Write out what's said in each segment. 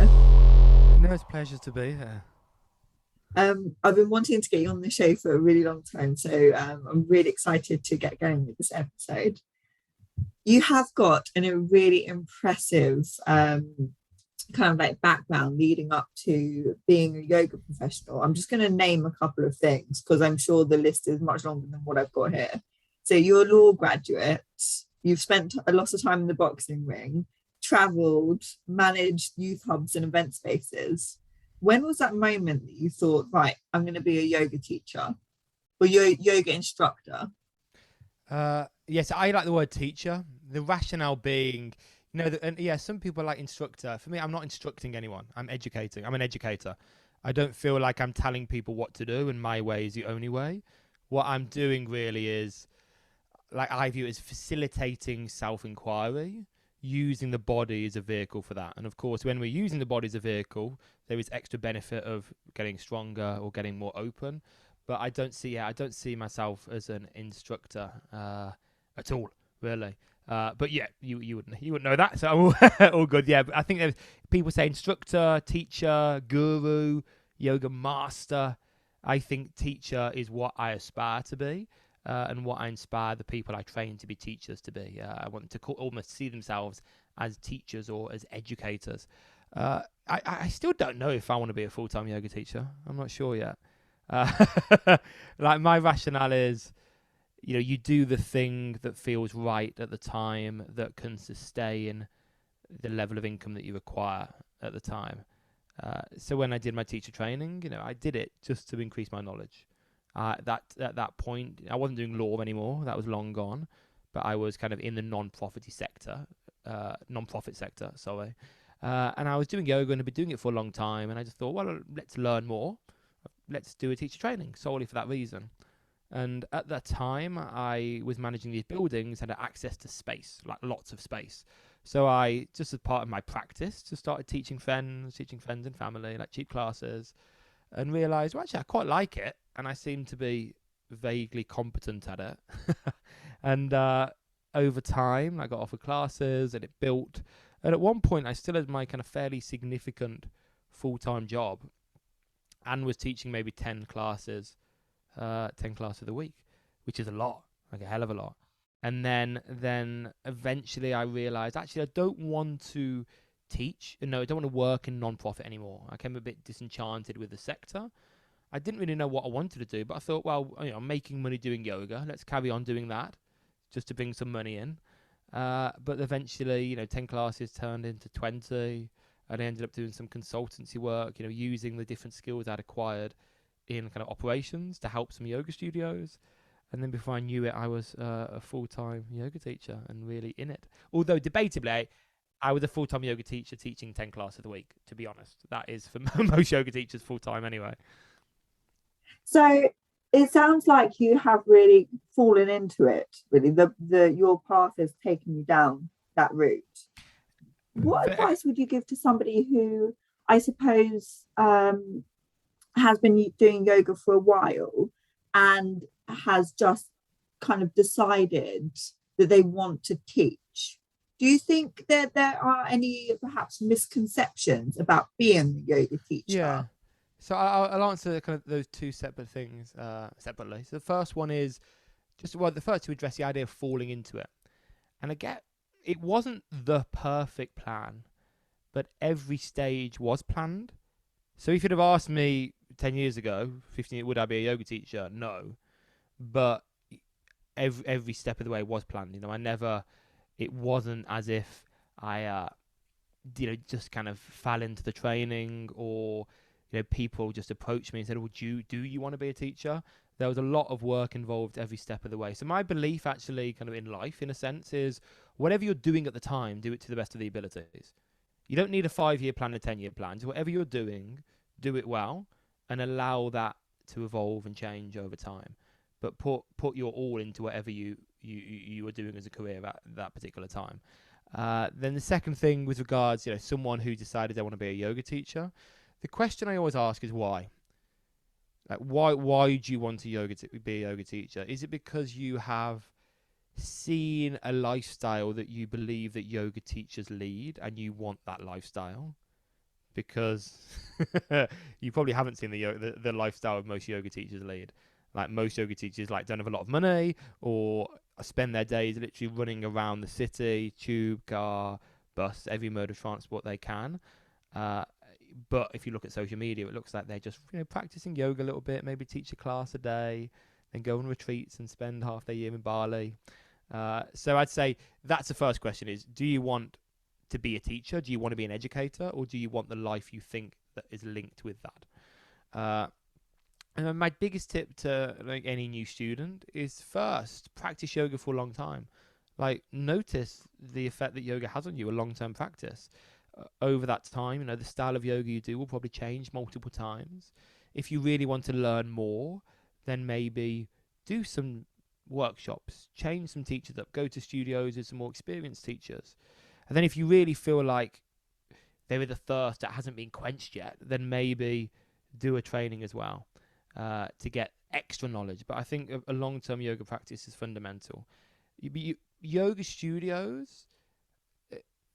here. No, it's a pleasure to be here. I've been wanting to get you on the show for a really long time, so I'm really excited to get going with this episode. You have got a really impressive kind of like background leading up to being a yoga professional. I'm just going to name a couple of things because I'm sure the list is much longer than what I've got here. So you're a law graduate. You've spent a lot of time in the boxing ring, traveled, managed youth hubs and event spaces. When was that moment that you thought, right, I'm going to be a yoga teacher or yoga instructor? Yes, I like the word teacher. The rationale being, and yeah, some people like instructor. For me, I'm not instructing anyone. I'm educating. I'm an educator. I don't feel like I'm telling people what to do, and my way is the only way. What I'm doing really is, like I view it as facilitating self-inquiry, using the body as a vehicle for that. And of course, when we're using the body as a vehicle, there is extra benefit of getting stronger or getting more open. But I don't see myself as an instructor at all, really. But yeah, you wouldn't know that, so all good. Yeah, but I think there's people say instructor, teacher, guru, yoga master. I think teacher is what I aspire to be, and what I inspire the people I train to be teachers to be. I want to almost see themselves as teachers or as educators. I still don't know if I want to be a full time yoga teacher. I'm not sure yet. Like my rationale is, you do the thing that feels right at the time that can sustain the level of income that you require at the time. So when I did my teacher training, I did it just to increase my knowledge. That at that point, I wasn't doing law anymore. That was long gone, but I was kind of in the non-profit sector. Sorry, and I was doing yoga and I'd been doing it for a long time. And I just thought, well, let's learn more. Let's do a teacher training solely for that reason. And at that time, I was managing these buildings and had access to space, like lots of space. So I, just as part of my practice, just started teaching friends and family, like cheap classes, and realised, well, actually, I quite like it, and I seem to be vaguely competent at it. And over time, I got offered classes, and it built. And at one point, I still had my kind of fairly significant full-time job, and was teaching maybe 10 classes a week, which is a lot, like a hell of a lot. And then eventually I realized, actually, I don't want to teach. No, I don't want to work in non-profit anymore. I became a bit disenchanted with the sector. I didn't really know what I wanted to do, but I thought, well, I'm making money doing yoga. Let's carry on doing that just to bring some money in. But eventually, 10 classes turned into 20, and I ended up doing some consultancy work, using the different skills I'd acquired in kind of operations to help some yoga studios. And then before I knew it, I was a full-time yoga teacher and really in it. Although debatably, I was a full-time yoga teacher teaching 10 classes a week, to be honest. That is for most yoga teachers full-time anyway. So it sounds like you have really fallen into it. Really, the your path has taken you down that route. What Ve- advice would you give to somebody who, I suppose, has been doing yoga for a while and has just kind of decided that they want to teach? Do you think that there are any perhaps misconceptions about being a yoga Yeah. teacher? So I'll answer kind of those two separate things separately. So the first one is the first to address the idea of falling into it. And I get it wasn't the perfect plan, but every stage was planned. So if you'd have asked me 10 years ago, 15, would I be a yoga teacher? No. But every step of the way was planned. I never, it wasn't as if I, just kind of fell into the training, or, people just approached me and said, well, do you want to be a teacher? There was a lot of work involved every step of the way. So my belief actually kind of in life, in a sense, is whatever you're doing at the time, do it to the best of the abilities. You don't need a 5 year plan, a 10-year plan. So whatever you're doing, do it well and allow that to evolve and change over time. But put your all into whatever you are doing as a career at that particular time. Then the second thing with regards, someone who decided they want to be a yoga teacher, the question I always ask is why. Like why do you want to be a yoga teacher? Is it because you have seen a lifestyle that you believe that yoga teachers lead and you want that lifestyle? because you probably haven't seen the lifestyle of most yoga teachers lead. Like most yoga teachers, like don't have a lot of money or spend their days literally running around the city, tube, car, bus, every mode of transport they can. Uh, but if you look at social media, it looks like they're just practicing yoga a little bit, maybe teach a class a day, then go on retreats and spend half their year in Bali. So I'd say that's the first question: is do you want to be a teacher? Do you want to be an educator, or do you want the life you think that is linked with that? And my biggest tip to like any new student is first practice yoga for a long time. Like notice the effect that yoga has on you, a long-term practice. Over that time, the style of yoga you do will probably change multiple times. If you really want to learn more, then maybe do some workshops, change some teachers up, go to studios with some more experienced teachers. And then if you really feel like there is a thirst that hasn't been quenched yet, then maybe do a training as well to get extra knowledge. But I think a long-term yoga practice is fundamental. Yoga studios,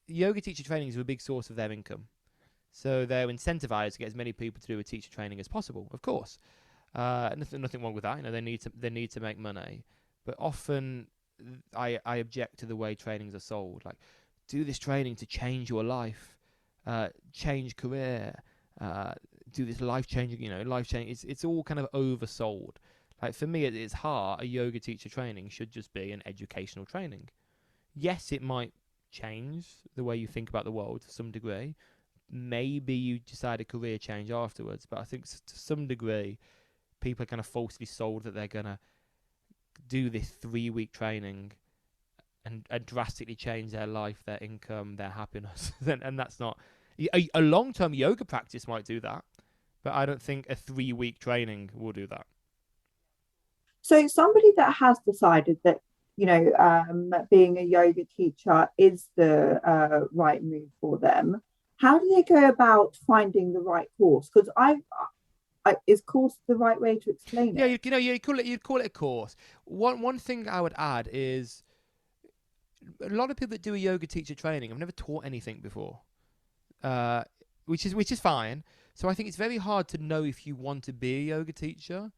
yoga teacher trainings are a big source of their income. So they're incentivized to get as many people to do a teacher training as possible, of course. Nothing wrong with that. They need to make money. But often I object to the way trainings are sold. Like, do this training to change your life, change career, do this life changing. It's all kind of oversold. Like for me, at its heart, a yoga teacher training should just be an educational training. Yes, it might change the way you think about the world to some degree. Maybe you decide a career change afterwards, but I think to some degree, people are kind of falsely sold that they're gonna do this 3-week training and drastically change their life, their income, their happiness, and that's not. A long-term yoga practice might do that, but I don't think a 3-week training will do that. So somebody that has decided that being a yoga teacher is the right move for them, how do they go about finding the right course? Because is course the right way to explain Yeah, it? you'd call it a course. One thing I would add is a lot of people that do a yoga teacher training have never taught anything before, uh, which is fine. So I think it's very hard to know if you want to be a yoga teacher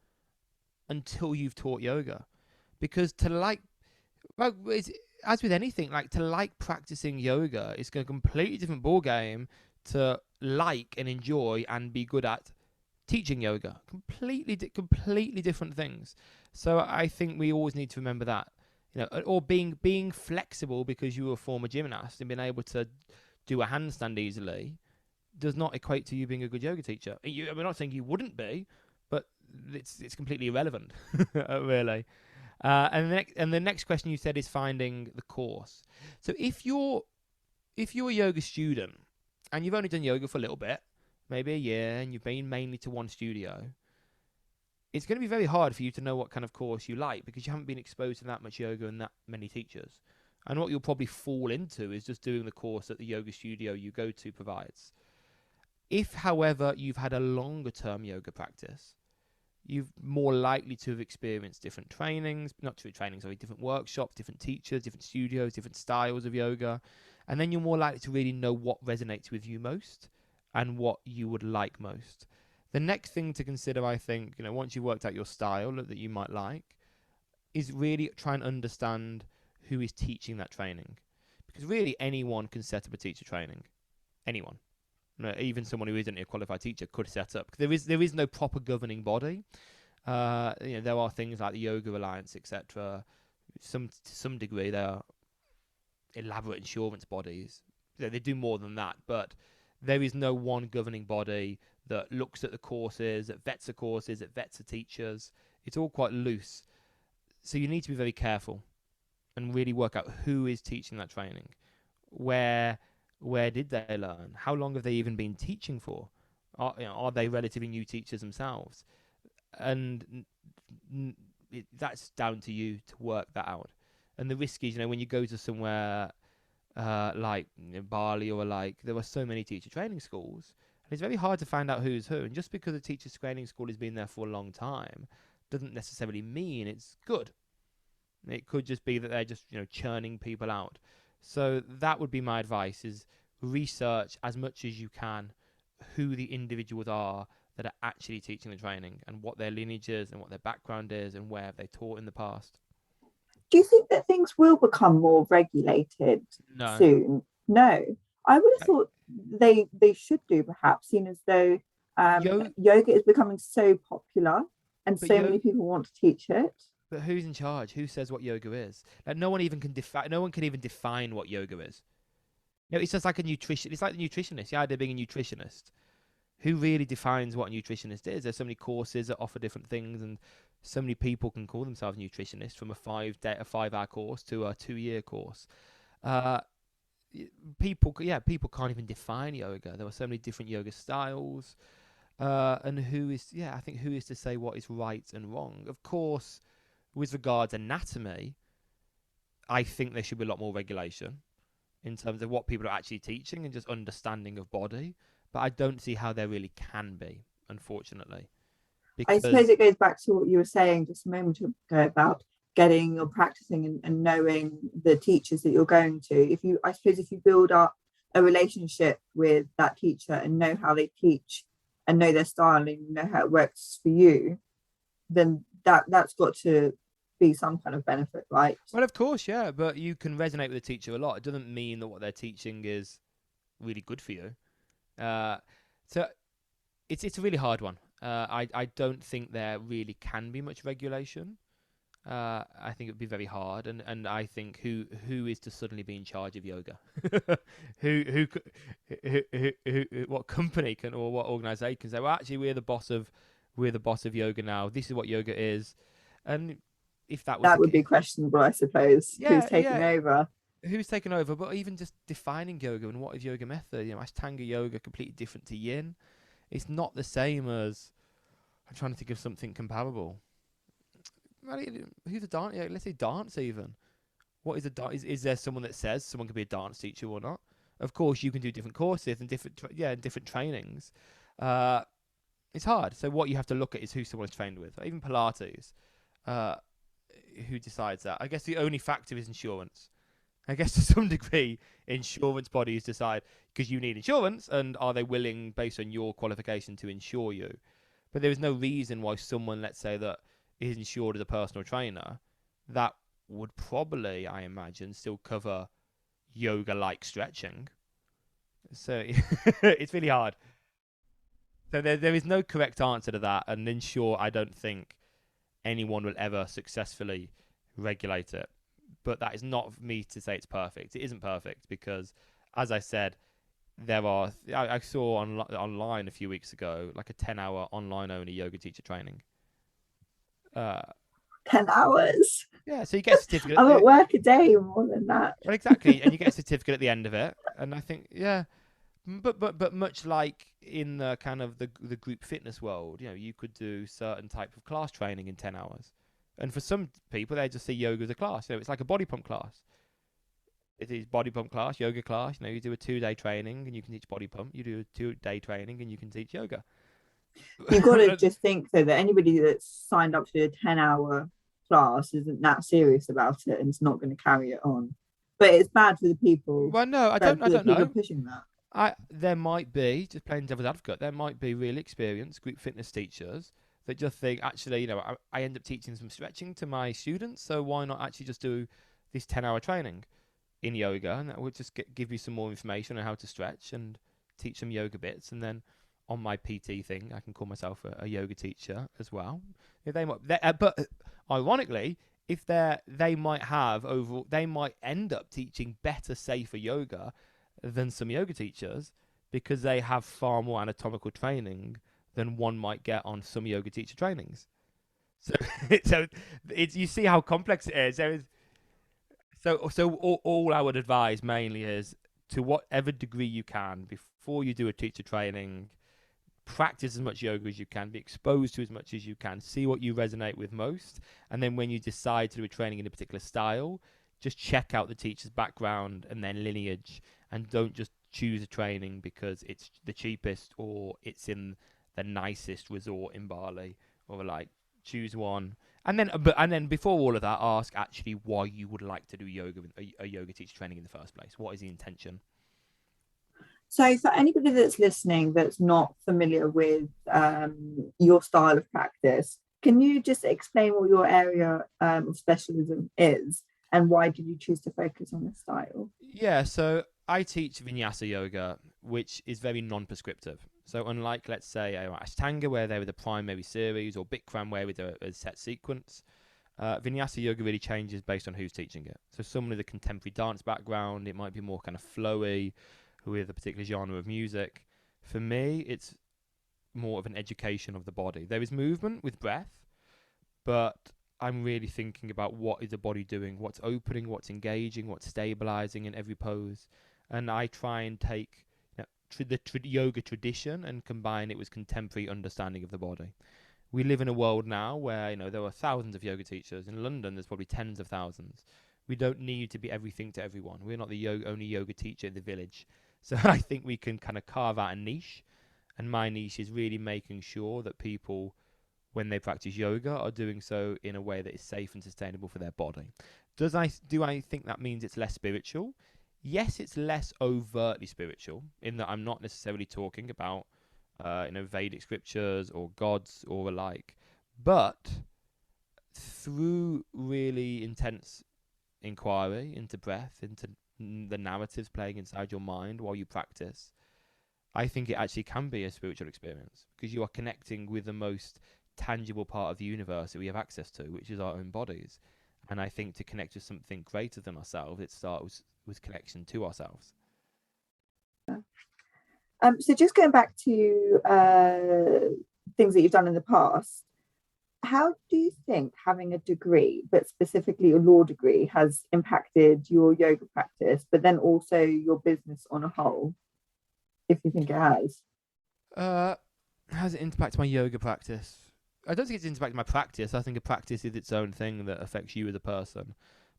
until you've taught yoga, because well, as with anything, like to like practicing yoga is a completely different ball game to like and enjoy and be good at teaching yoga. Completely different things. So I think we always need to remember that, or being flexible because you were a former gymnast and being able to do a handstand easily does not equate to you being a good yoga teacher. I'm not saying you wouldn't be, but it's completely irrelevant, really. And the next question you said is finding the course. So if you're a yoga student and you've only done yoga for a little bit, maybe a year, and you've been mainly to one studio, it's going to be very hard for you to know what kind of course you like because you haven't been exposed to that much yoga and that many teachers. And what you'll probably fall into is just doing the course that the yoga studio you go to provides. If, however, you've had a longer term yoga practice, you're more likely to have experienced different trainings, different workshops, different teachers, different studios, different styles of yoga. And then you're more likely to really know what resonates with you most and what you would like most. The next thing to consider, I think, once you've worked out your style that you might like, is really try and understand who is teaching that training. Because really anyone can set up a teacher training. Anyone. Even someone who isn't a qualified teacher could set up. There is no proper governing body. There are things like the Yoga Alliance, etc. To some degree, they are elaborate insurance bodies. They do more than that, but there is no one governing body that looks at the courses, that vets the teachers. It's all quite loose. So you need to be very careful and really work out who is teaching that training. Where did they learn? How long have they even been teaching for? Are they relatively new teachers themselves? And that's down to you to work that out. And the risk is, when you go to somewhere like Bali or there are so many teacher training schools, and it's very hard to find out who's who. And just because a teacher training school has been there for a long time doesn't necessarily mean it's good. It could just be that they're just churning people out. So that would be my advice: is research as much as you can who the individuals are that are actually teaching the training and what their lineage is and what their background is and where have they taught in the past. Do you think that things will become more regulated No. soon? No. I would have Uh, thought they should do, perhaps, seeing as though Yo, yoga is becoming so popular and but so many yo, people want to teach it. but who's in charge? Who says what yoga is? Like no one even can define. No one can even define what yoga is. No, it's just like a nutrition. It's like the nutritionist. The idea of being a nutritionist. Who really defines what a nutritionist is? There's so many courses that offer different things, and so many people can call themselves nutritionists from a 5-hour course to a 2-year course. Uh, people can't even define yoga. There are so many different yoga styles, and I think who is to say what is right and wrong? Of course, with regards anatomy, I think there should be a lot more regulation in terms of what people are actually teaching and just understanding of body. But I don't see how there really can be, unfortunately, I suppose because it goes back to what you were saying just a moment ago about getting or practicing and knowing the teachers that you're going to. I suppose if you build up a relationship with that teacher and know how they teach and know their style and know how it works for you, then that's got to be some kind of benefit, right? well, of course, yeah, but you can resonate with a teacher a lot. It doesn't mean that what they're teaching is really good for you. Uh, so it's a really hard one. I don't think there really can be much regulation. I think it would be very hard, and I think who is to suddenly be in charge of yoga? who, what company can or what organization can say, well, actually, we're the boss of yoga now. This is what yoga is, and if that was That the would be case, questionable, I suppose. Who's yeah, taking yeah, over? who's taken over? But even just defining yoga and what is yoga method? Ashtanga yoga completely different to yin. It's not the same as. I'm trying to think of something comparable. Well, who's a dance? Yeah, let's say dance even. What is a dance? Is there someone that says someone can be a dance teacher or not? Of course, you can do different courses and different trainings. Uh, it's hard. So what you have to look at is who someone is trained with. Even Pilates, uh, who decides that? I guess the only factor is insurance. I guess to some degree, insurance bodies decide because you need insurance, and are they willing, based on your qualification, to insure you? But there is no reason why someone, let's say, that is insured as a personal trainer, that would probably, I imagine, still cover yoga-like stretching. So it's really hard. So there is no correct answer to that, and in short, I don't think anyone will ever successfully regulate it. But that is not for me to say it's perfect. It isn't perfect because, as I said, I saw online a few weeks ago like a 10-hour online only yoga teacher training. Uh, 10 hours. yeah, so you get a certificate. I'm at work a day more than that. Well, exactly, and you get a certificate at the end of it. And I think, yeah, but much like in the kind of the group fitness world, you could do certain type of class training in 10 hours. And for some people, they just see yoga as a class. It's like a body pump class. It is body pump class, yoga class. You do a 2-day training and you can teach body pump. You do a 2-day training and you can teach yoga. You've got to just think, though, that anybody that's signed up to a 10-hour class isn't that serious about it and it's not going to carry it on. But it's bad for the people, Well, no, I bad don't. for I the don't people know. pushing that. There might be, just playing devil's advocate, there might be really experienced group fitness teachers that just think, actually, I end up teaching some stretching to my students, so why not actually just do this 10-hour training in yoga, and that would just give you some more information on how to stretch and teach some yoga bits, and then on my PT thing, I can call myself a yoga teacher as well. But ironically, if they might end up teaching better, safer yoga than some yoga teachers because they have far more anatomical training than one might get on some yoga teacher trainings. So, you see how complex it is. All I would advise mainly is to whatever degree you can before you do a teacher training, practice as much yoga as you can, be exposed to as much as you can, see what you resonate with most, and then when you decide to do a training in a particular style, just check out the teacher's background and then lineage, and don't just choose a training because it's the cheapest or it's in the nicest resort in Bali, or like choose one. And then before all of that, ask actually why you would like to do yoga, a yoga teacher training in the first place. What is the intention? So, for anybody that's listening that's not familiar with your style of practice, can you just explain what your area of specialism is and why did you choose to focus on this style? Yeah, so I teach Vinyasa yoga, which is very non-prescriptive. So unlike, let's say, Ashtanga, where they're with a primary series, or Bikram, where with a set sequence, Vinyasa yoga really changes based on who's teaching it. So someone with a contemporary dance background, it might be more kind of flowy, with a particular genre of music. For me, it's more of an education of the body. There is movement with breath, but I'm really thinking about what is the body doing, what's opening, what's engaging, what's stabilizing in every pose. And I try and take the yoga tradition and combine it with contemporary understanding of the body. We live in a world now where there are thousands of yoga teachers. In London, there's probably tens of thousands. We don't need to be everything to everyone. We're not the only yoga teacher in the village. So I think we can kind of carve out a niche. And my niche is really making sure that people, when they practice yoga, are doing so in a way that is safe and sustainable for their body. Do I think that means it's less spiritual? Yes, it's less overtly spiritual in that I'm not necessarily talking about Vedic scriptures or gods or alike, but through really intense inquiry into breath, into the narratives playing inside your mind while you practice, I think it actually can be a spiritual experience because you are connecting with the most tangible part of the universe that we have access to, which is our own bodies. And I think to connect with something greater than ourselves, it starts with connection to ourselves. So just going back to things that you've done in the past, how do you think having a degree, but specifically a law degree, has impacted your yoga practice, but then also your business on a whole, if you think it has? Has it impacted my yoga practice? I don't think it's impacted my practice. I think a practice is its own thing that affects you as a person.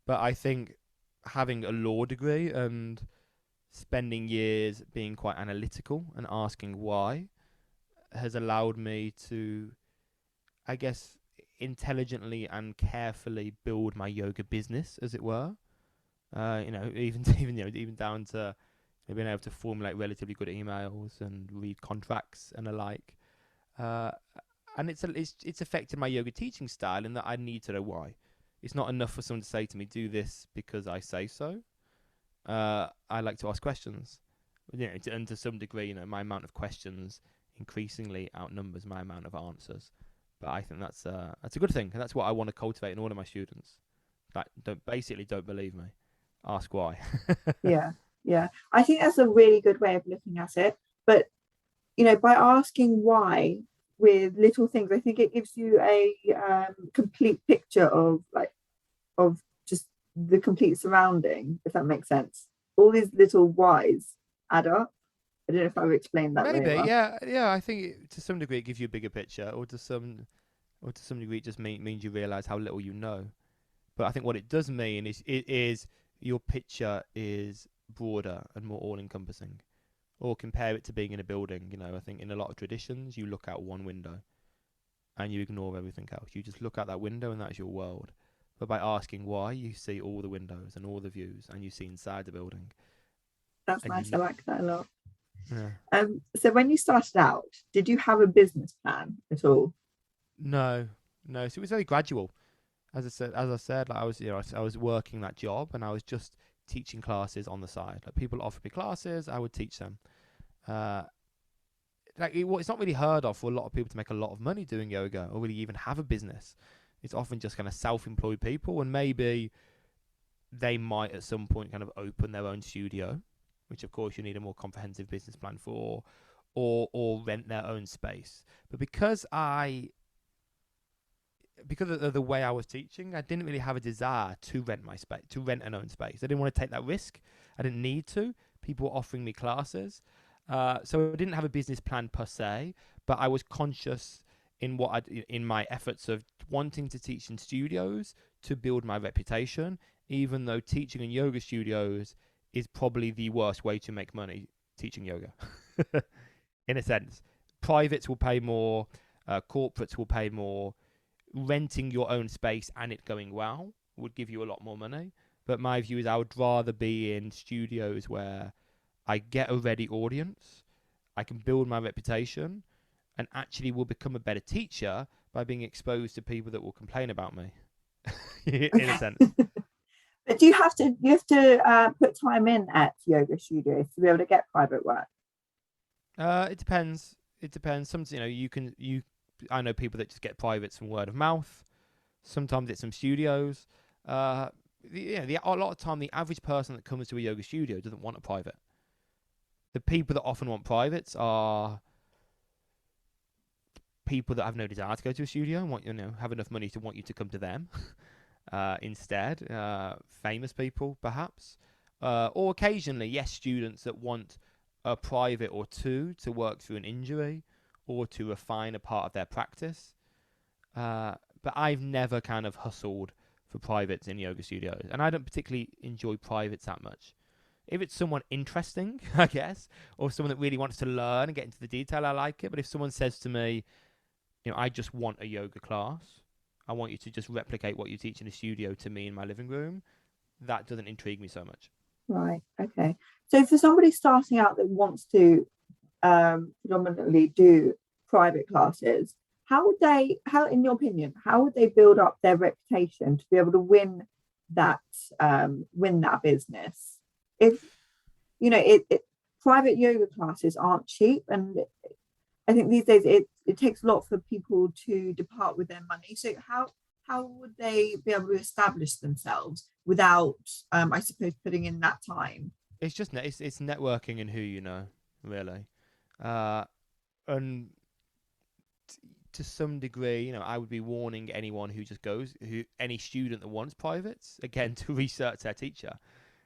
But I think having a law degree and spending years being quite analytical and asking why has allowed me to, I guess, intelligently and carefully build my yoga business, as it were. Even down to being able to formulate relatively good emails and read contracts and the like. And it's affected my yoga teaching style in that I need to know why. It's not enough for someone to say to me, "Do this because I say so." I like to ask questions. And to some degree, my amount of questions increasingly outnumbers my amount of answers. But I think that's a good thing, and that's what I want to cultivate in all of my students. Like, don't believe me, ask why. Yeah. I think that's a really good way of looking at it. But by asking why with little things, I think it gives you a complete picture of just the complete surrounding, if that makes sense. All these little whys add up. I don't know if I've explained that very Maybe, well. yeah. I think to some degree it gives you a bigger picture, or to some degree it just means you realise how little you know. But I think what it does mean is your picture is broader and more all-encompassing. Or compare it to being in a building. I think in a lot of traditions you look out one window and you ignore everything else. You just look out that window and that's your world. But by asking why, you see all the windows and all the views, and you see inside the building. That's And nice. I like that a lot. Yeah. So when you started out, did you have a business plan at all? No. So it was very gradual. As I said, like I was working that job and I was just teaching classes on the side. Like people offered me classes, I would teach them. It's not really heard of for a lot of people to make a lot of money doing yoga or really even have a business. It's often just kind of self-employed people, and maybe they might at some point kind of open their own studio, which of course you need a more comprehensive business plan for, or rent their own space. But because of the way I was teaching, I didn't really have a desire to rent my space, to rent an own space. I didn't want to take that risk. I didn't need to. People were offering me classes. So I didn't have a business plan per se, but I was conscious in my efforts of wanting to teach in studios to build my reputation, even though teaching in yoga studios is probably the worst way to make money teaching yoga. In a sense, privates will pay more, corporates will pay more. Renting your own space and it going well would give you a lot more money. But my view is I would rather be in studios where I get a ready audience, I can build my reputation, and actually will become a better teacher by being exposed to people that will complain about me, in a Okay. sense. But do you have to put time in at yoga studios to be able to get private work? It depends. It depends. Some, I know people that just get privates from word of mouth. Sometimes it's some studios. Uh, a lot of time, the average person that comes to a yoga studio doesn't want a private. The people that often want privates are people that have no desire to go to a studio and have enough money to want you to come to them. Instead, famous people perhaps, or occasionally, yes, students that want a private or two to work through an injury or to refine a part of their practice. But I've never kind of hustled for privates in yoga studios, and I don't particularly enjoy privates that much. If it's someone interesting, I guess, or someone that really wants to learn and get into the detail, I like it. But if someone says to me, I just want a yoga class, I want you to just replicate what you teach in a studio to me in my living room, that doesn't intrigue me so much. Right. Okay. So for somebody starting out that wants to predominantly do private classes, in your opinion, how would they build up their reputation to be able to win that business? If private yoga classes aren't cheap, and I think these days it takes a lot for people to depart with their money. So how would they be able to establish themselves without, I suppose, putting in that time? It's just it's networking and who you know, really, and to some degree, I would be warning anyone who just goes, any student that wants privates, again, to research their teacher.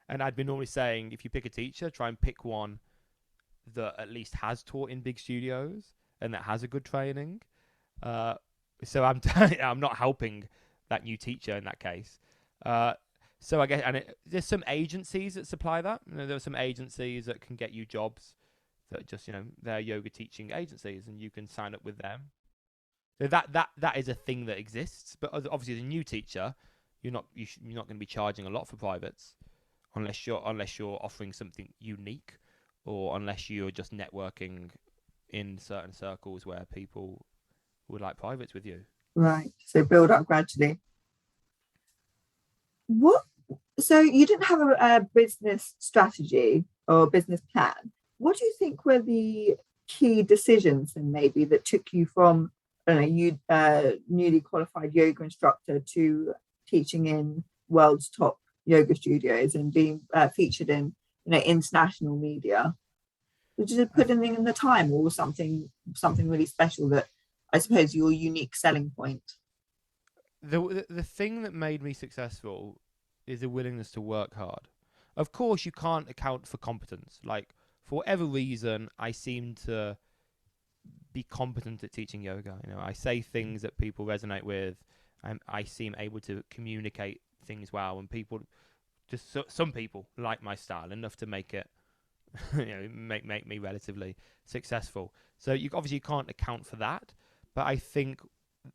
And I'd be normally saying, if you pick a teacher, try and pick one that at least has taught in big studios and that has a good training. So I'm not helping that new teacher in that case. So I guess, there's some agencies that supply that. There are some agencies that can get you jobs that just, they're yoga teaching agencies, and you can sign up with them. So that is a thing that exists. But obviously, as a new teacher, you're not going to be charging a lot for privates unless you're offering something unique, or unless you're just networking in certain circles where people would like privates with you. Right. So build up gradually. What? So you didn't have a business strategy or business plan. What do you think were the key decisions, and maybe that took you from, I don't know, you newly qualified yoga instructor to teaching in world's top yoga studios and being featured in international media? Did you put anything in the time, or something really special that, I suppose, your unique selling point? The thing that made me successful is a willingness to work hard. Of course, you can't account for competence. Like, for whatever reason, I seem to be competent at teaching yoga. I say things that people resonate with. I seem able to communicate things well, and people some people like my style enough to make it, make me relatively successful. So you obviously can't account for that, but I think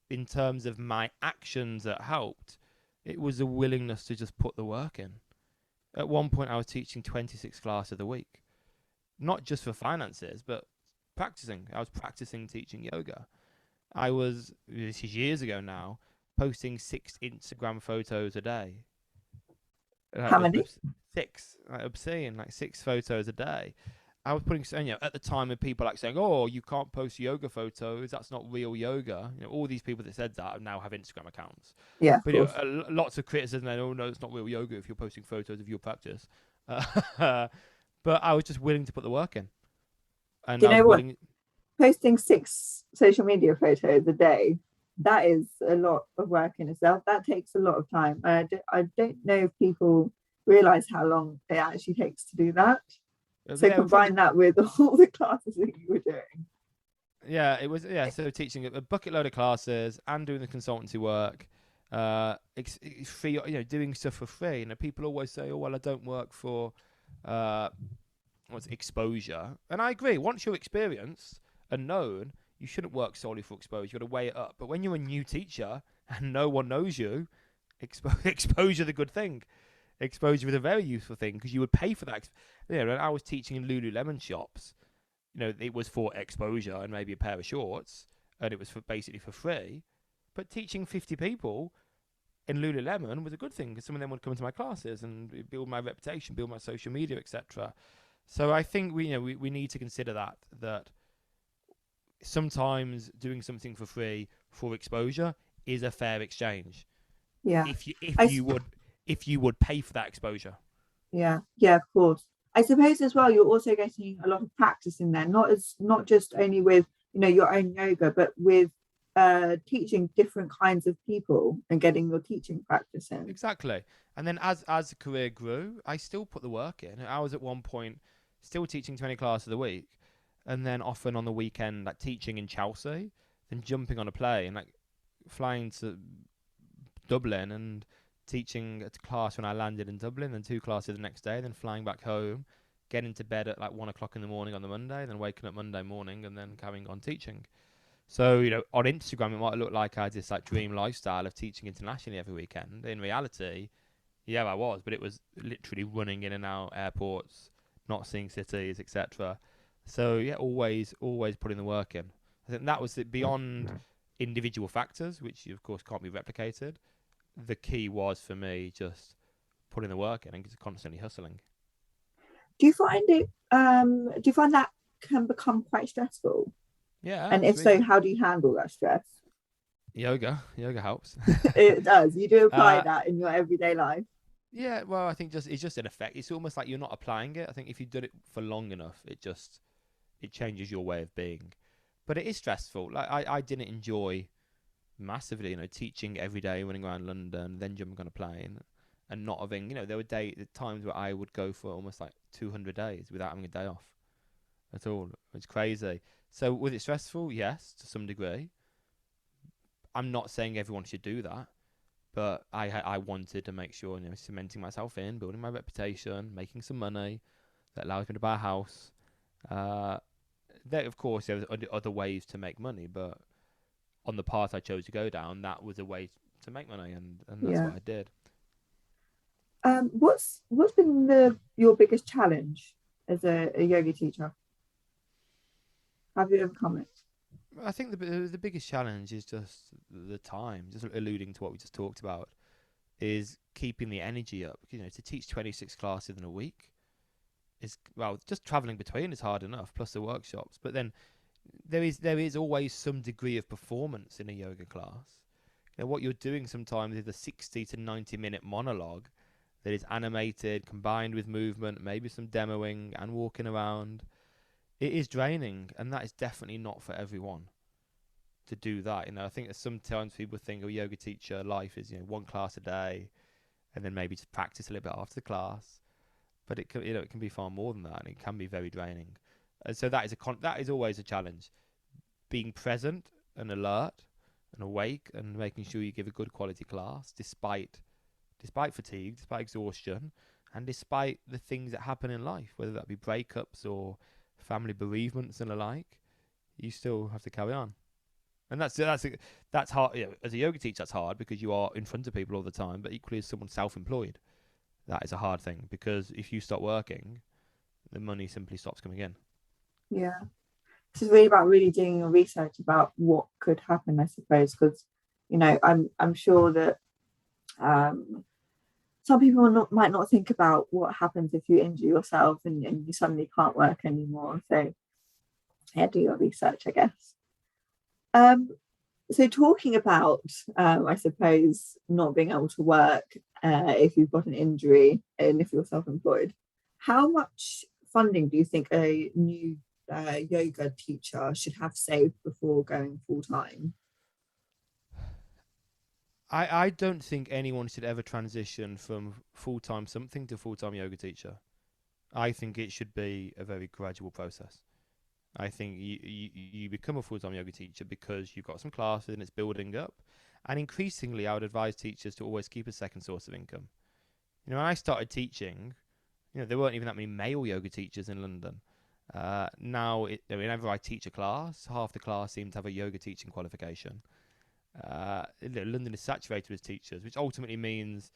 in terms of my actions that helped, it was a willingness to just put the work in. At one point, I was teaching 26 classes a week, not just for finances, but practicing. I was practicing teaching yoga. This is years ago now, posting 6 Instagram photos a day. How many? 6, obscene, like 6 photos a day. I was putting, at the time, of people like saying, "Oh, you can't post yoga photos. That's not real yoga." All these people that said that now have Instagram accounts. Yeah, of But course. lots of criticism. Oh no, it's not real yoga if you're posting photos of your practice. But I was just willing to put the work in, and Do you I was know what? willing. Posting 6 social media photos a day, that is a lot of work in itself. That takes a lot of time. I don't know if people realize how long it actually takes to do that. So Yeah, combine that with all the classes that you were doing. yeah, it was. Yeah, so teaching a bucket load of classes and doing the consultancy work, free. Doing stuff for free. People always say, "Oh, well, I don't work for what's exposure," and I agree. Once you're experienced and known, you shouldn't work solely for exposure. You've got to weigh it up. But when you're a new teacher and no one knows you, exposure the good thing. exposure is a very useful thing because you would pay for that. You know, when I was teaching in Lululemon shops, you know, it was for exposure and maybe a pair of shorts, and it was for basically for free. But teaching 50 people in Lululemon was a good thing because some of them would come into my classes and build my reputation, build my social media, etc. So I think we need to consider that sometimes doing something for free for exposure is a fair exchange. Yeah. If you I, if you would if you would pay for that exposure. yeah, yeah, of course. I suppose as well, you're also getting a lot of practice in there, not just only with, your own yoga, but with teaching different kinds of people and getting your teaching practice in. Exactly. And then as the career grew, I still put the work in. I was at one point still teaching 20 classes a week, and then often on the weekend like teaching in Chelsea, then jumping on a plane, like flying to Dublin and teaching a class when I landed in Dublin, then two classes the next day, then flying back home, getting to bed at like 1 o'clock in the morning on the Monday, then waking up Monday morning and then carrying on teaching. So, on Instagram, it might look like I had this like dream lifestyle of teaching internationally every weekend. In reality, yeah, I was, but it was literally running in and out airports, not seeing cities, etc. So yeah, always putting the work in. I think that was it. Beyond individual factors, which of course can't be replicated. The key was for me just putting the work in and just constantly hustling. Do you find that can become quite stressful? Yeah, And if so, how do you handle that stress? yoga helps. It does. You do apply uh, that in your everyday life. yeah, well, I think it's just an effect. It's almost like you're not applying it. I think if you did it for long enough, it changes your way of being. But it is stressful. Like I didn't enjoy massively, teaching every day, running around London, then jumping on a plane, and not having, there were times where I would go for almost like 200 days without having a day off at all. It's crazy. So was it stressful? Yes, to some degree. I'm not saying everyone should do that, but I wanted to make sure, cementing myself in, building my reputation, making some money that allows me to buy a house. Uh, there, of course, there was other ways to make money, but on the path I chose to go down, that was a way to make money, and that's Yeah. what I did. What's been your biggest challenge as a yoga teacher? Have you overcome it? I think the biggest challenge is just the time. Just alluding to what we just talked about is keeping the energy up. To teach 26 classes in a week is, well, just traveling between is hard enough. Plus the workshops, but then there is always some degree of performance in a yoga class. What you're doing sometimes is a 60 to 90-minute monologue that is animated, combined with movement, maybe some demoing and walking around. It is draining, and that is definitely not for everyone to do that. I think that sometimes people think, oh, yoga teacher life is, one class a day, and then maybe just practice a little bit after the class. But it can be far more than that, and it can be very draining. And so that is always a challenge. Being present and alert and awake, and making sure you give a good quality class, despite fatigue, despite exhaustion, and despite the things that happen in life, whether that be breakups or family bereavements and the like. You still have to carry on, and that's hard. As a yoga teacher, that's hard because you are in front of people all the time. But equally, as someone self-employed, that is a hard thing because if you stop working, the money simply stops coming in. Yeah. This is really about really doing your research about what could happen, I suppose, because I'm sure that some people might not think about what happens if you injure yourself and you suddenly can't work anymore. So yeah, do your research, I guess. So talking about, I suppose, not being able to work if you've got an injury and if you're self-employed, how much funding do you think a new yoga teacher should have saved before going full time? I don't think anyone should ever transition from full-time something to full-time yoga teacher. I think it should be a very gradual process. I think you become a full-time yoga teacher because you've got some classes and it's building up. And increasingly, I would advise teachers to always keep a second source of income. When I started teaching, there weren't even that many male yoga teachers in London. Now, whenever I teach a class, half the class seem to have a yoga teaching qualification. London is saturated with teachers, which ultimately means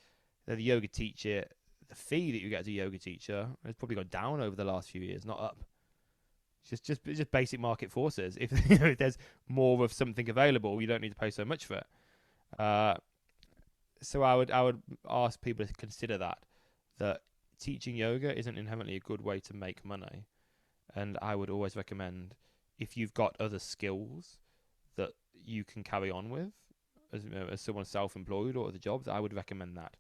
that the yoga teacher the fee that you get as a yoga teacher has probably gone down over the last few years, not up. It's just basic market forces. If, if there's more of something available, you don't need to pay so much for it. So I would ask people to consider that teaching yoga isn't inherently a good way to make money, and I would always recommend, if you've got other skills that you can carry on with as someone self-employed or other jobs, I would recommend that.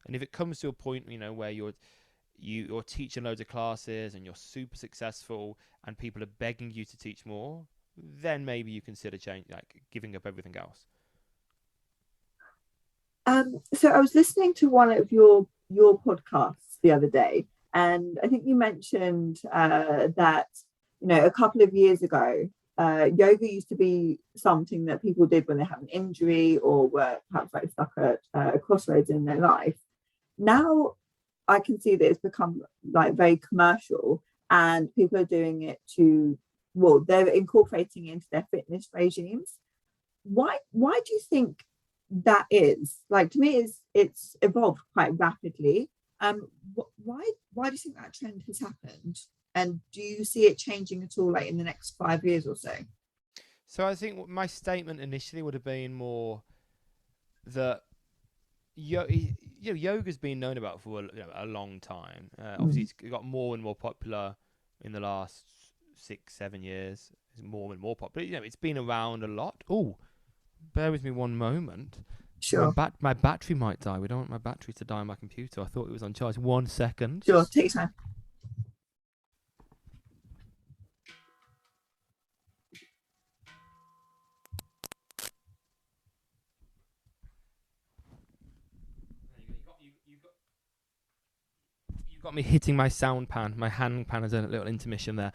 And if it comes to a point, where you're teaching loads of classes and you're super successful and people are begging you to teach more, then maybe you consider giving up everything else. So I was listening to one of your podcasts the other day, and I think you mentioned that a couple of years ago, yoga used to be something that people did when they have an injury or were perhaps like stuck at a crossroads in their life. Now I can see that it's become like very commercial, and people are doing it they're incorporating into their fitness regimes. Why do you think that is? Like, to me, it's evolved quite rapidly. Why do you think that trend has happened? And do you see it changing at all, like in the next 5 years or so? So I think my statement initially would have been more that yoga's been known about for a long time. Obviously, it's got more and more popular in the last 6-7 years. It's more and more popular. It's been around a lot. Oh, bear with me one moment. Sure. My battery might die. We don't want my battery to die on my computer. I thought it was on charge. 1 second. Sure, take your time. You got me hitting my sound pan. My hand pan has a little intermission there.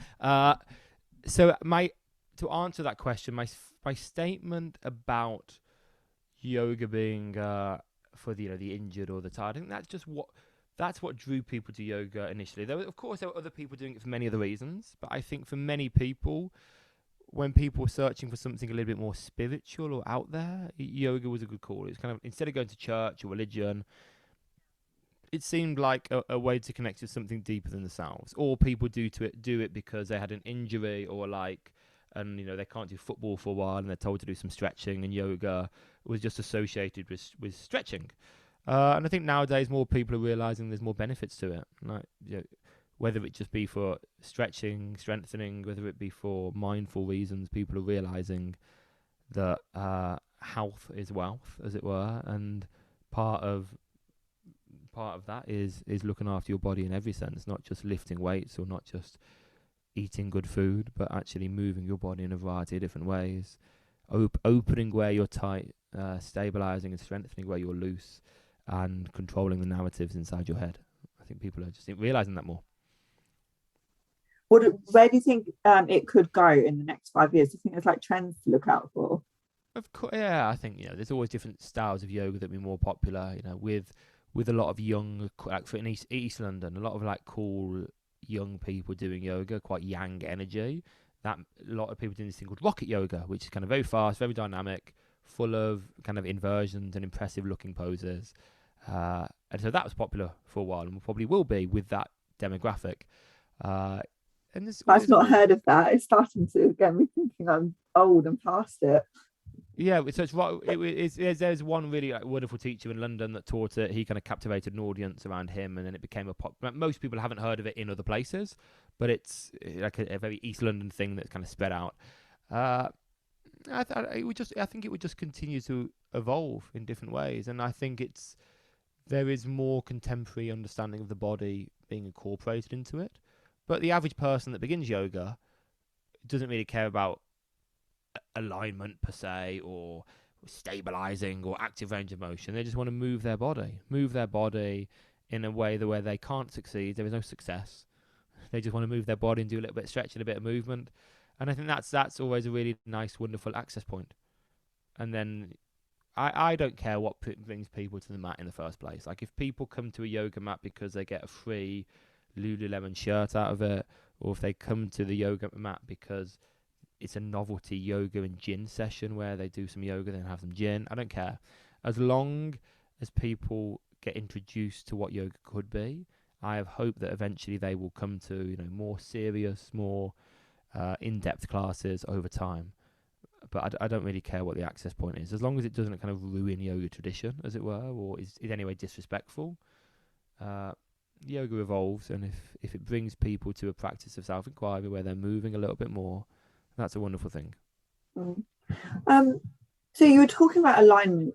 So to answer that question, my statement about yoga being for the injured or the tired, I think that's what drew people to yoga initially. Of course, there were other people doing it for many other reasons, but I think for many people, when people were searching for something a little bit more spiritual or out there, yoga was a good call. It's kind of, instead of going to church or religion, it seemed like a way to connect with something deeper than themselves. Or people do it because they had an injury and they can't do football for a while and they're told to do some stretching, and yoga was just associated with stretching. And I think nowadays more people are realizing there's more benefits to it. Like, whether it just be for stretching, strengthening, whether it be for mindful reasons, people are realizing that health is wealth, as it were, and part of that is looking after your body in every sense, not just lifting weights or not just eating good food, but actually moving your body in a variety of different ways, opening where you're tight, stabilizing and strengthening where you're loose, and controlling the narratives inside your head. I think people are just realizing that more. Where do you think it could go in the next 5 years? Do you think there's like trends to look out for? Of course, yeah. I think there's always different styles of yoga that be more popular. With a lot of young, like for in East London, a lot of like cool young people doing yoga, quite yang energy. That a lot of people doing this thing called rocket yoga, which is kind of very fast, very dynamic, full of kind of inversions and impressive looking poses. And so that was popular for a while, and probably will be with that demographic. And I've not heard of that. It's starting to get me thinking I'm old and past it. Yeah, so it's right. There's one really wonderful teacher in London that taught it. He kind of captivated an audience around him, and then it became most people haven't heard of it in other places, but it's like a very East London thing that's kind of spread out. I think it would just continue to evolve in different ways, and I think there is more contemporary understanding of the body being incorporated into it. But the average person that begins yoga doesn't really care about alignment per se, or stabilizing or active range of motion. They just want to move their body in a way where they can't succeed. There is no success. They just want to move their body and do a little bit of stretching, a bit of movement. And I think that's always a really nice, wonderful access point. And then I don't care what brings people to the mat in the first place. Like, if people come to a yoga mat because they get a free Lululemon shirt out of it, or if they come to the yoga mat because it's a novelty yoga and gin session where they do some yoga, then have some gin, I don't care. As long as people get introduced to what yoga could be. I have hope that eventually they will come to, more serious, more in-depth classes over time. But I don't really care what the access point is, as long as it doesn't kind of ruin yoga tradition, as it were, or is in any way disrespectful. Yoga evolves, and if it brings people to a practice of self-inquiry where they're moving a little bit more, that's a wonderful thing. Mm. So you were talking about alignment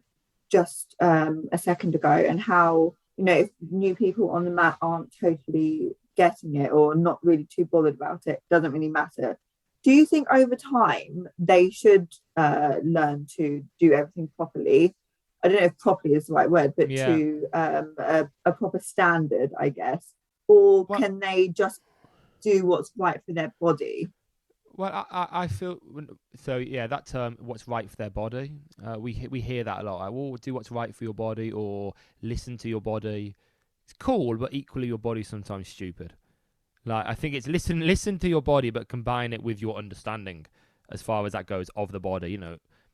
just a second ago, and how, if new people on the mat aren't totally getting it or not really too bothered about it, doesn't really matter. Do you think over time they should learn to do everything properly? I don't know if properly is the right word, but to a proper standard, I guess. Or can they just do what's right for their body? Well, I feel so. Yeah, that term, "what's right for their body," we hear that a lot. Like, "Oh, do what's right for your body," or "listen to your body." It's cool, but equally, your body's sometimes stupid. Like, I think it's listen to your body, but combine it with your understanding, as far as that goes, of the body.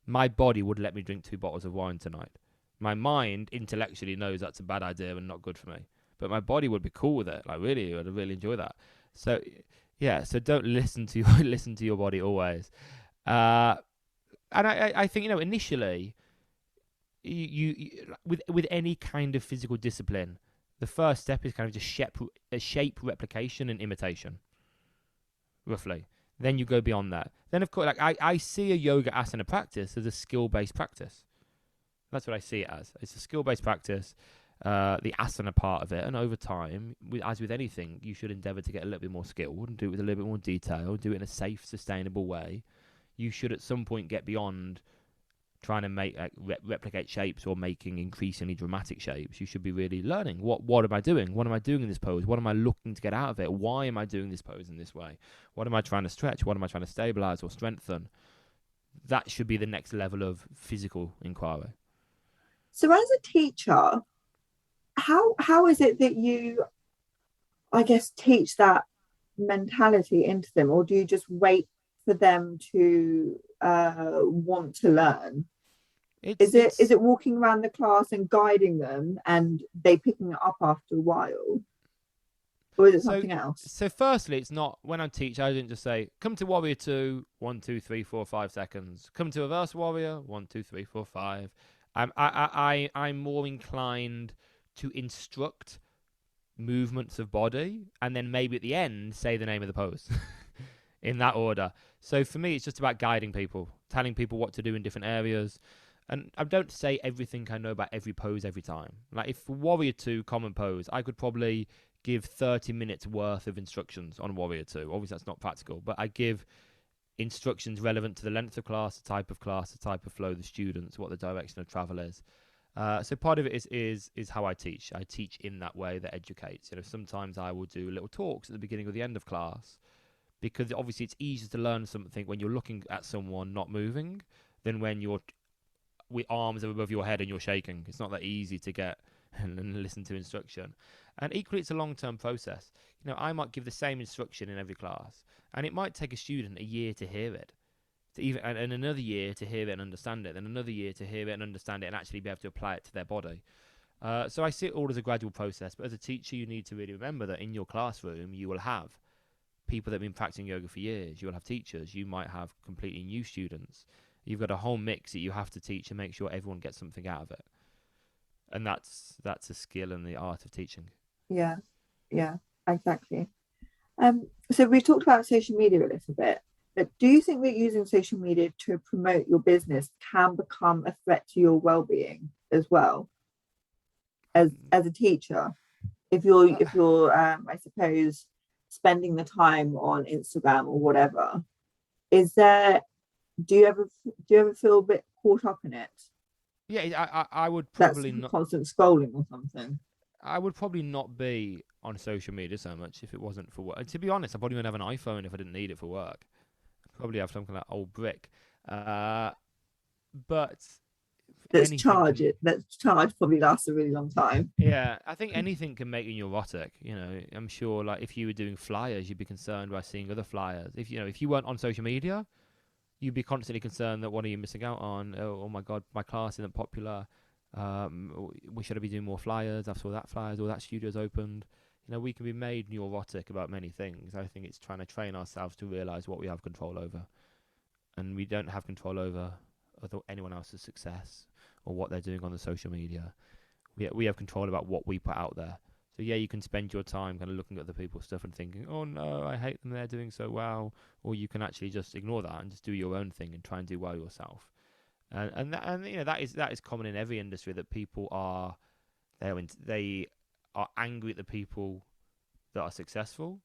My body would let me drink 2 bottles of wine tonight. My mind intellectually knows that's a bad idea and not good for me, but my body would be cool with it. Like, really, I'd really enjoy that. So. Yeah, so don't listen to your body always, and I think initially, you with any kind of physical discipline, the first step is kind of just shape replication and imitation, roughly. Then you go beyond that. Then of course, like I see a yoga asana practice as a skill-based practice. That's what I see it as. It's a skill-based practice. The asana part of it, and over time, as with anything, you should endeavour to get a little bit more skilled and do it with a little bit more detail, do it in a safe, sustainable way. You should at some point get beyond trying to make replicate shapes or making increasingly dramatic shapes. You should be really learning what am I doing? What am I doing in this pose? What am I looking to get out of it? Why am I doing this pose in this way? What am I trying to stretch? What am I trying to stabilize or strengthen? That should be the next level of physical inquiry. So as a teacher, how is it that you, I guess, teach that mentality into them, or do you just wait for them to want to learn? Is it walking around the class and guiding them, and they picking it up after a while, or is it something else? So firstly, it's not, when I teach, I didn't just say, "Come to warrior 2, 1, 2, 3, 4, 5 seconds. Come to reverse warrior, 1, 2, 3, 4, 5." I'm more inclined to instruct movements of body, and then maybe at the end say the name of the pose in that order. So for me, it's just about guiding people, telling people what to do in different areas. And I don't say everything I know about every pose every time. Like, if warrior 2 common pose, I could probably give 30 minutes worth of instructions on warrior 2. Obviously that's not practical, but I give instructions relevant to the length of class, the type of flow, the students, what the direction of travel is. So part of it is how I teach. I teach in that way that educates. Sometimes I will do little talks at the beginning or the end of class, because obviously it's easier to learn something when you're looking at someone not moving than when you're with arms above your head and you're shaking. It's not that easy to get and listen to instruction. And equally, it's a long-term process. I might give the same instruction in every class, and it might take a student a year to hear it, and another year to hear it and understand it, and another year to hear it and understand it and actually be able to apply it to their body. So I see it all as a gradual process. But as a teacher, you need to really remember that in your classroom, you will have people that have been practicing yoga for years. You will have teachers. You might have completely new students. You've got a whole mix that you have to teach and make sure everyone gets something out of it. And that's a skill and the art of teaching. Yeah, exactly. So we talked about social media a little bit, but do you think that using social media to promote your business can become a threat to your well-being as well, as a teacher? If you're I suppose spending the time on Instagram or whatever, do you ever feel a bit caught up in it? Yeah, I would probably not. Constant scrolling or something. I would probably not be on social media so much if it wasn't for work. And to be honest, I probably wouldn't have an iPhone if I didn't need it for work. I'd probably have something like old brick. But That's charge probably lasts a really long time. Yeah, I think anything can make you neurotic. I'm sure, like, if you were doing flyers, you'd be concerned by seeing other flyers. If you weren't on social media, you'd be constantly concerned that what are you missing out on? Oh my God, my class isn't popular. We should be doing more flyers. I saw that flyers, or that studio's opened. We can be made neurotic about many things. I think it's trying to train ourselves to realize what we have control over, and we don't have control over anyone else's success or what they're doing on the social media. We have control about what we put out there. So yeah, you can spend your time kind of looking at the people's stuff and thinking, oh no, I hate them, they're doing so well. Or you can actually just ignore that and just do your own thing and try and do well yourself. That is common in every industry, that people are they are angry at the people that are successful,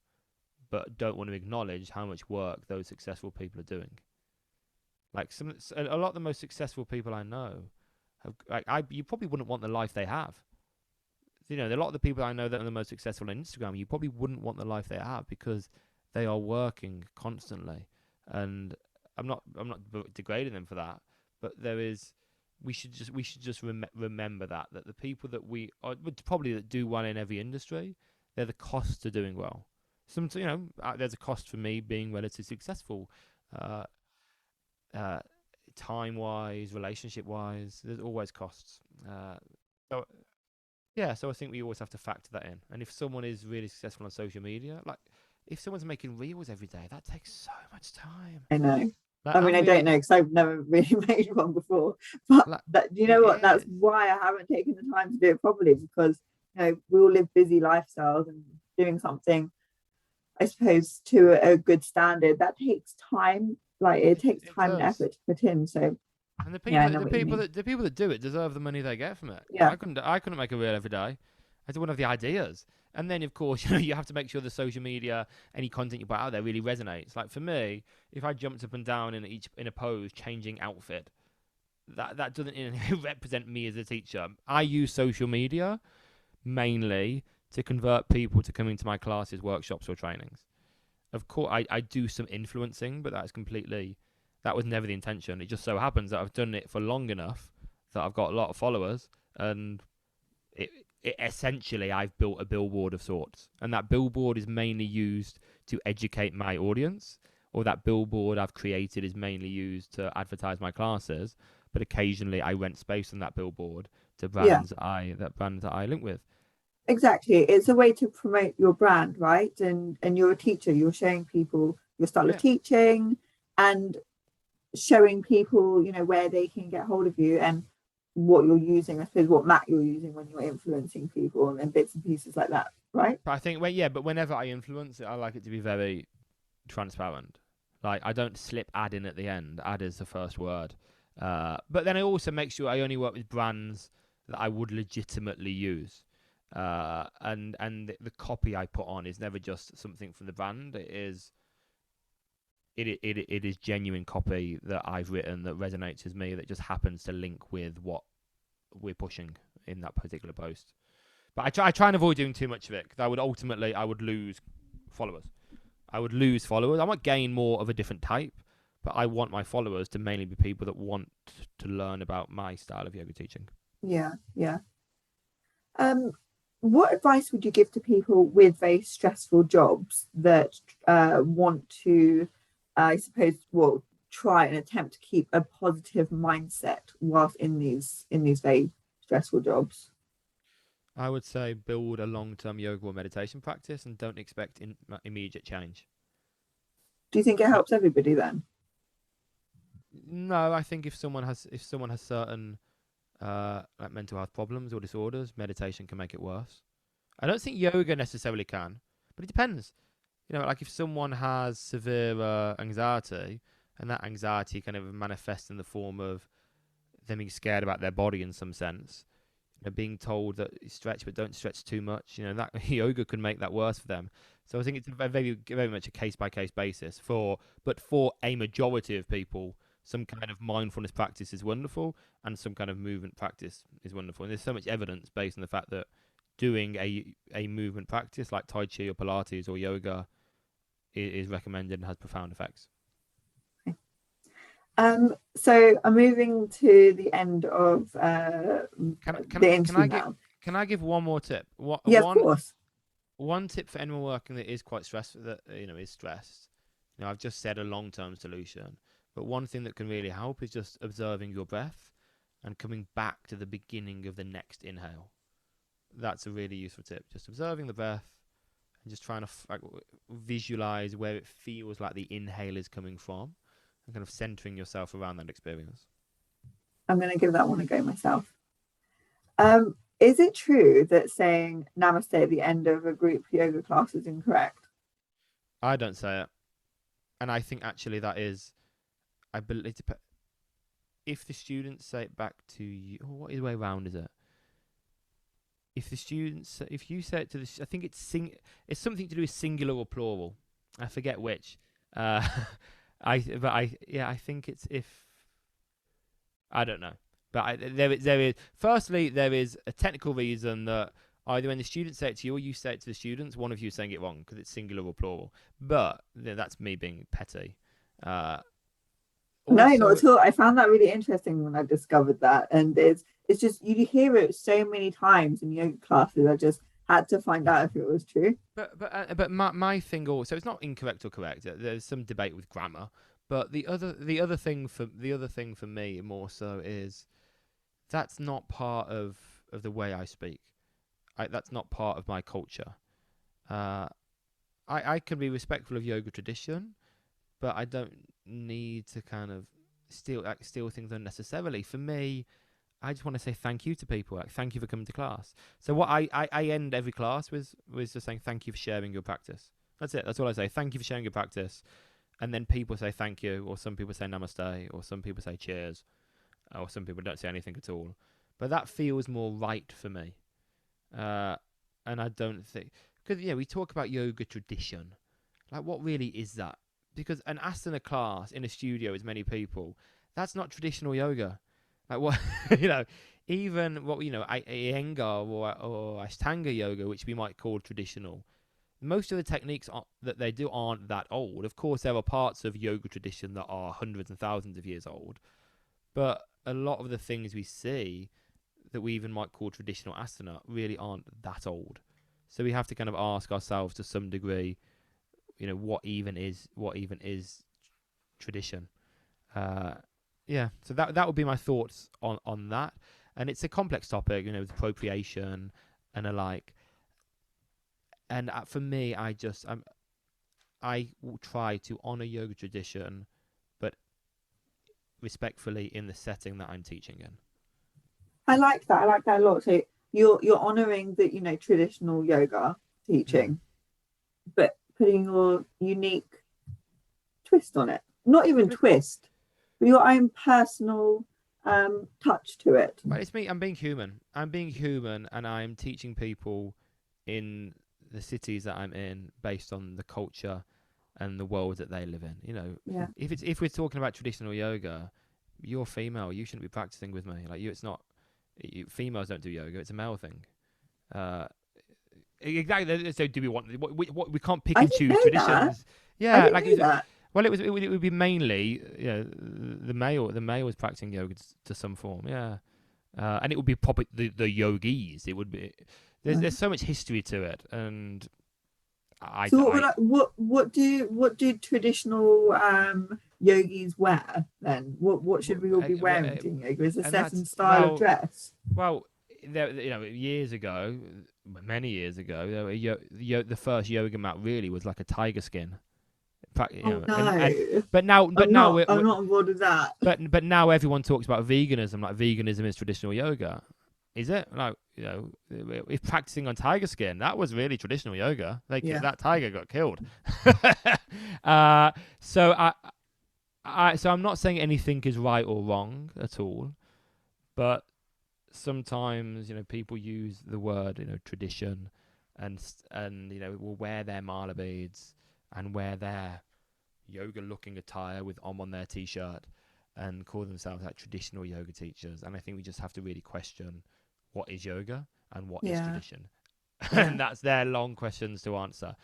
but don't want to acknowledge how much work those successful people are doing. Like a lot of the most successful people I know you probably wouldn't want the life they have. A lot of the people I know that are the most successful on Instagram, you probably wouldn't want the life they have, because they are working constantly. And I'm not degrading them for that, but we should just remember that the people that we are probably that do well in every industry, they're the cost to doing well. There's a cost for me being relatively successful, time wise, relationship wise. There's always costs. So yeah, so I think we always have to factor that in. And if someone is really successful on social media, like if someone's making reels every day, that takes so much time. I know. Like, I mean, I don't know, because I've never really made one before. But you know what? That's why I haven't taken the time to do it properly, because we all live busy lifestyles, and doing something, I suppose, to a good standard, that takes time. Like it takes time and effort to put in. So. And the people that do it deserve the money they get from it. Yeah. I couldn't make a reel every day. I just wouldn't have the ideas. And then, of course, you have to make sure the social media, any content you put out there, really resonates. Like for me, if I jumped up and down in a pose, changing outfit, that doesn't represent me as a teacher. I use social media mainly to convert people to coming to my classes, workshops, or trainings. Of course, I do some influencing, but that was never the intention. It just so happens that I've done it for long enough that I've got a lot of followers, and it essentially I've built a billboard of sorts, and that billboard is mainly used to educate my audience, or that billboard I've created is mainly used to advertise my classes, but occasionally I rent space on that billboard to brands that I link with. Exactly. It's a way to promote your brand, right? And you're a teacher, you're showing people your style of teaching, and showing people, where they can get hold of you, and what you're using, I suppose, what mat you're using when you're influencing people, and bits and pieces like that, right? But I think, but whenever I influence it, I like it to be very transparent. Like, I don't slip ad in at the end. Ad is the first word. But then I also make sure I only work with brands that I would legitimately use. And the copy I put on is never just something from the brand. It is genuine copy that I've written that resonates with me, that just happens to link with what we're pushing in that particular post. But I try and avoid doing too much of it, because I would lose followers. I might gain more of a different type, but I want my followers to mainly be people that want to learn about my style of yoga teaching. Yeah. What advice would you give to people with very stressful jobs that want to, I suppose, try and attempt to keep a positive mindset whilst in these very stressful jobs? I would say build a long-term yoga or meditation practice, and don't expect immediate change. Do you think it helps everybody then? No, I think if someone has certain like mental health problems or disorders, meditation can make it worse. I don't think yoga necessarily can, but it depends. Like if someone has severe anxiety, and that anxiety kind of manifests in the form of them being scared about their body in some sense, being told that you stretch but don't stretch too much, that yoga can make that worse for them. So I think it's very, very much a case-by-case basis. But for a majority of people, some kind of mindfulness practice is wonderful, and some kind of movement practice is wonderful. And there's so much evidence based on the fact that doing a movement practice like Tai Chi or Pilates or yoga is recommended and has profound effects. So I'm moving to the end of the interview now. Can I give one more tip? Of course. One tip for anyone working that is quite stressed, is stressed. I've just said a long-term solution, but one thing that can really help is just observing your breath and coming back to the beginning of the next inhale. That's a really useful tip. Just observing the breath and just trying to visualize where it feels like the inhale is coming from and kind of centering yourself around that experience. I'm going to give that one a go myself. Is it true that saying namaste at the end of a group yoga class is incorrect? I don't say it. And I think actually that is, I believe, if the students say it back to you, what way around is it? If the students, if you say it to the, I think it's something to do with singular or plural. I forget which. I think it's if, I don't know. But there is, firstly, there is a technical reason that either when the students say it to you or you say it to the students, one of you is saying it wrong because it's singular or plural. But that's me being petty. No, not at all. I found that really interesting when I discovered that. And it's just, you hear it so many times in yoga classes. I just had to find out if it was true. But my thing also, it's not incorrect or correct. There's some debate with grammar. But the other thing for me more so is that's not part of the way I speak. That's not part of my culture. I can be respectful of yoga tradition, but I don't need to kind of steal things unnecessarily. For me, I just want to say thank you to people. Like, thank you for coming to class. So what I end every class with just saying thank you for sharing your practice. That's it. That's all I say. Thank you for sharing your practice. And then people say thank you, or some people say namaste, or some people say cheers, or some people don't say anything at all. But that feels more right for me. And I don't think... Because, we talk about yoga tradition. Like, what really is that? Because an asana class in a studio with many people, that's not traditional yoga. Like, what... even what, Iyengar or Ashtanga yoga, which we might call traditional, most of the techniques that they do aren't that old. Of course, there are parts of yoga tradition that are hundreds and thousands of years old. But a lot of the things we see that we even might call traditional asana really aren't that old. So we have to kind of ask ourselves to some degree, what even is tradition? So that would be my thoughts on that. And it's a complex topic, with appropriation and alike. And for me, I will try to honor yoga tradition, but respectfully in the setting that I'm teaching in. I like that. I like that a lot. So you're honoring the traditional yoga teaching, but putting your unique twist on it. Not even twist, but your own personal touch to it. But it's me. I'm being human, and I'm teaching people in the cities that I'm in based on the culture and the world that they live in. If we're talking about traditional yoga, you're female, you shouldn't be practicing with me. Like, it's not. Females don't do yoga; it's a male thing. Exactly. So do we want? We can't pick and choose traditions. That. Yeah, that. Well, it would be mainly the male was practicing yoga to some form. Yeah, and it would be probably the yogis. It would be. There's so much history to it, and what do traditional yogis wear then? What should we all be wearing in yoga? Is a certain style of dress? Well, years ago, many years ago, the first yoga mat really was like a tiger skin. No. But now I'm not on board with that. But now everyone talks about veganism. Like, veganism is traditional yoga. Is it? Like, if practicing on tiger skin, that was really traditional yoga. That tiger got killed. So I'm not saying anything is right or wrong at all, but sometimes people use the word tradition, and will wear their mala beads and wear their yoga-looking attire with on their t-shirt and call themselves like traditional yoga teachers. And I think we just have to really question what is yoga and what is tradition. And that's their long questions to answer.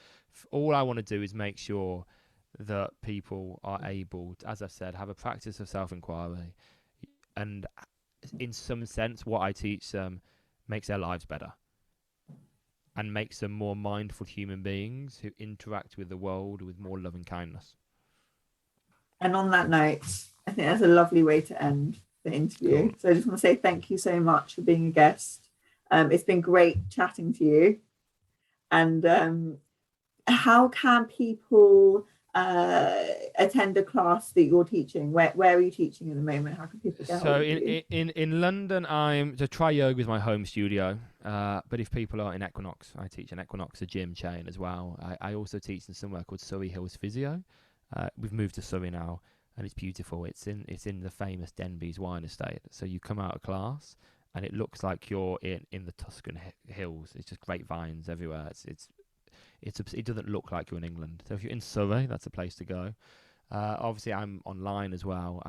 All I want to do is make sure that people are able to, as I've said, have a practice of self-inquiry, and in some sense what I teach them makes their lives better and makes them more mindful human beings who interact with the world with more love and kindness. And on that note, I think that's a lovely way to end. the interview. Cool. So I just want to say thank you so much for being a guest. It's been great chatting to you. And how can people attend a class that you're teaching? Where are you teaching at the moment? How can people get So hold of you? in London, Try Yoga is my home studio. But if people are in Equinox, I teach in Equinox, a gym chain as well. I also teach in somewhere called Surrey Hills Physio. We've moved to Surrey now, and it's beautiful. It's in the famous Denbies wine estate. So you come out of class, and it looks like you're in the Tuscan hills. It's just grapevines everywhere. It doesn't look like you're in England. So if you're in Surrey, that's a place to go. Obviously, I'm online as well.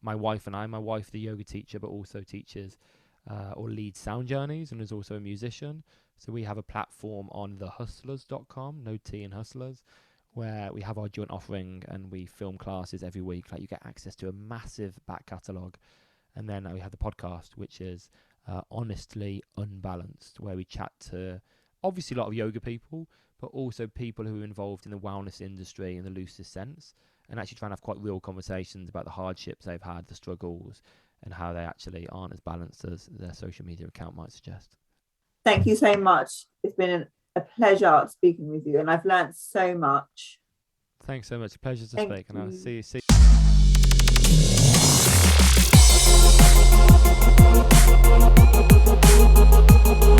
My wife, the yoga teacher, but also teaches or leads sound journeys and is also a musician. So we have a platform on thehustlers.com, no T in Hustlers, where we have our joint offering and we film classes every week. Like, you get access to a massive back catalogue. And then we have the podcast, which is Honestly Unbalanced, where we chat to obviously a lot of yoga people, but also people who are involved in the wellness industry in the loosest sense, and actually trying to have quite real conversations about the hardships they've had, the struggles, and how they actually aren't as balanced as their social media account might suggest. Thank you so much. It's been a pleasure speaking with you, and I've learned so much. Thanks so much. Pleasure to speak, and I'll see you.